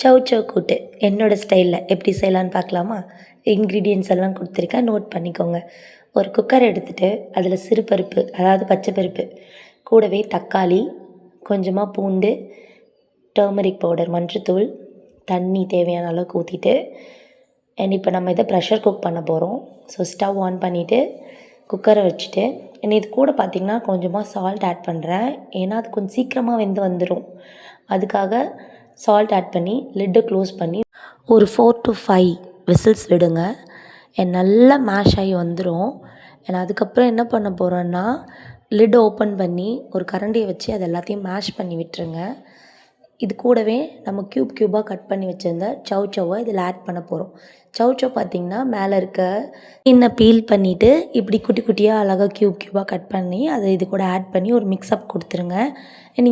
சவ் சவ் கூட்டு என்னோடய ஸ்டைலில் எப்படி செய்யலான்னு பார்க்கலாமா? இன்க்ரீடியன்ட்ஸ் எல்லாம் கொடுத்துருக்கேன், நோட் பண்ணிக்கோங்க. ஒரு குக்கர் எடுத்துகிட்டு அதில் சிறுபருப்பு, அதாவது பச்சை பருப்பு, கூடவே தக்காளி, கொஞ்சமாக பூண்டு, டர்மரிக் பவுடர், மஞ்சத்தூள், தண்ணி தேவையான அளவுக்கு ஊற்றிட்டு, அண்ட் இப்போ நம்ம இதை ப்ரெஷர் குக் பண்ண போகிறோம். ஸோ ஸ்டவ் ஆன் பண்ணிவிட்டு குக்கரை வச்சுட்டு, இது கூட பார்த்திங்கன்னா கொஞ்சமாக சால்ட் ஆட் பண்ணுறேன். ஏன்னா அது கொஞ்சம் சீக்கிரமாக வெந்து வந்துடும். அதுக்காக சால்ட் ஆட் பண்ணி லிட்டை க்ளோஸ் பண்ணி ஒரு 4 to 5 விசில்ஸ் விடுங்க. நல்லா மேஷ் ஆகி வந்துடும். அதுக்கப்புறம் என்ன பண்ண போகிறோன்னா, லிட் ஓப்பன் பண்ணி ஒரு கரண்டியை வச்சு அது எல்லாத்தையும் மேஷ் பண்ணி விட்டுருங்க. இது கூடவே நம்ம க்யூபாக கட் பண்ணி வச்சுருந்த சவ் சவ்வை இதில் ஆட் பண்ண போகிறோம். சவ் சவ் பார்த்திங்கன்னா மேலே இருக்க ஸ்கின்னை பீல் பண்ணிவிட்டு இப்படி குட்டி குட்டியாக அழகாக க்யூபாக கட் பண்ணி அதை இது கூட ஆட் பண்ணி ஒரு மிக்ஸ்அப் கொடுத்துருங்க.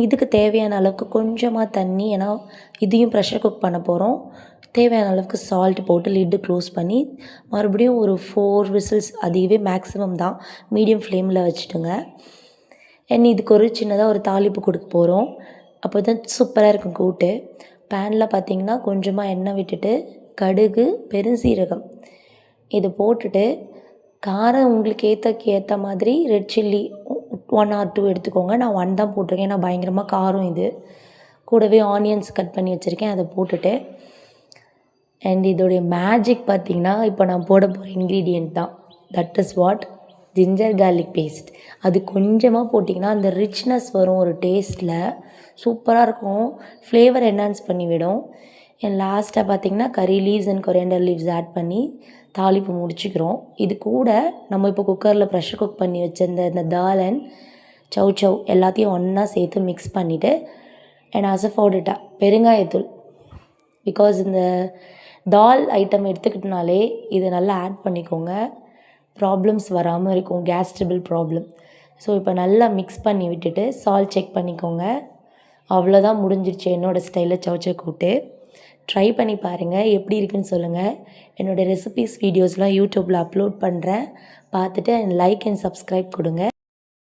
இதுக்கு தேவையான அளவுக்கு கொஞ்சமாக தண்ணி, ஏன்னா இதையும் ப்ரெஷர் குக் பண்ண போகிறோம். தேவையான அளவுக்கு சால்ட் போட்டு லிட்டு க்ளோஸ் பண்ணி மறுபடியும் ஒரு 4 விசில்ஸ், அதுவே மேக்ஸிமம் தான், மீடியம் ஃப்ளேமில் வச்சுட்டுங்க. இதுக்கு ஒரு சின்னதாக ஒரு தாளிப்பு கொடுக்க போகிறோம். அப்போ தான் சூப்பராக இருக்கும் கூட்டு. பேனில் பார்த்திங்கன்னா கொஞ்சமாக எண்ணெய் விட்டுட்டு கடுகு, பெருஞ்சீரகம் இது போட்டுட்டு, காரம் உங்களுக்கு ஏற்ற மாதிரி ரெட் சில்லி 1 or 2 எடுத்துக்கோங்க. நான் 1 தான் போட்டிருக்கேன், ஏன்னா பயங்கரமாக காரம் இது. கூடவே ஆனியன்ஸ் கட் பண்ணி வச்சுருக்கேன், அதை போட்டுட்டு, இதோடைய மேஜிக் பார்த்திங்கன்னா இப்போ நான் போட போகிற இன்க்ரீடியண்ட் தான். That is what, ginger garlic paste. அது கொஞ்சமாக போட்டிங்கன்னா அந்த ரிச்னஸ் வரும் ஒரு டேஸ்ட்டில், சூப்பராக இருக்கும், ஃப்ளேவர் என்ஹான்ஸ் பண்ணிவிடும். லாஸ்ட்டாக பார்த்திங்கன்னா curry leaves and coriander leaves add பண்ணி தாளிப்பு முடிச்சுக்கிறோம். இது கூட நம்ம இப்போ குக்கரில் ப்ரெஷர் குக் பண்ணி வச்சிருந்த இந்த தால் அண்ட் சவ் சவ் எல்லாத்தையும் ஒன்றா சேர்த்து மிக்ஸ் பண்ணிவிட்டு, அசஃபோடிட்டா பெருங்காயத்தூள், பிகாஸ் இந்த தால் ஐட்டம் எடுத்துக்கிட்டனாலே இதை நல்லா ஆட் பண்ணிக்கோங்க, ப்ராப்ளம்ஸ் வராமல் இருக்கும், கேஸ் ட்ரபிள் ப்ராப்ளம். ஸோ இப்போ நல்லா மிக்ஸ் பண்ணி விட்டுட்டு சால்ட் செக் பண்ணிக்கோங்க. அவ்வளோதான், முடிஞ்சிருச்சு என்னோடய ஸ்டைலில் சவ் சவ் கூட்டு. ட்ரை பண்ணி பாருங்கள், எப்படி இருக்குன்னு சொல்லுங்கள். என்னோடய ரெசிபீஸ் வீடியோஸ்லாம் யூடியூப்பில் அப்லோட் பண்ணுறேன், பார்த்துட்டு லைக் அண்ட் சப்ஸ்கிரைப் கொடுங்க.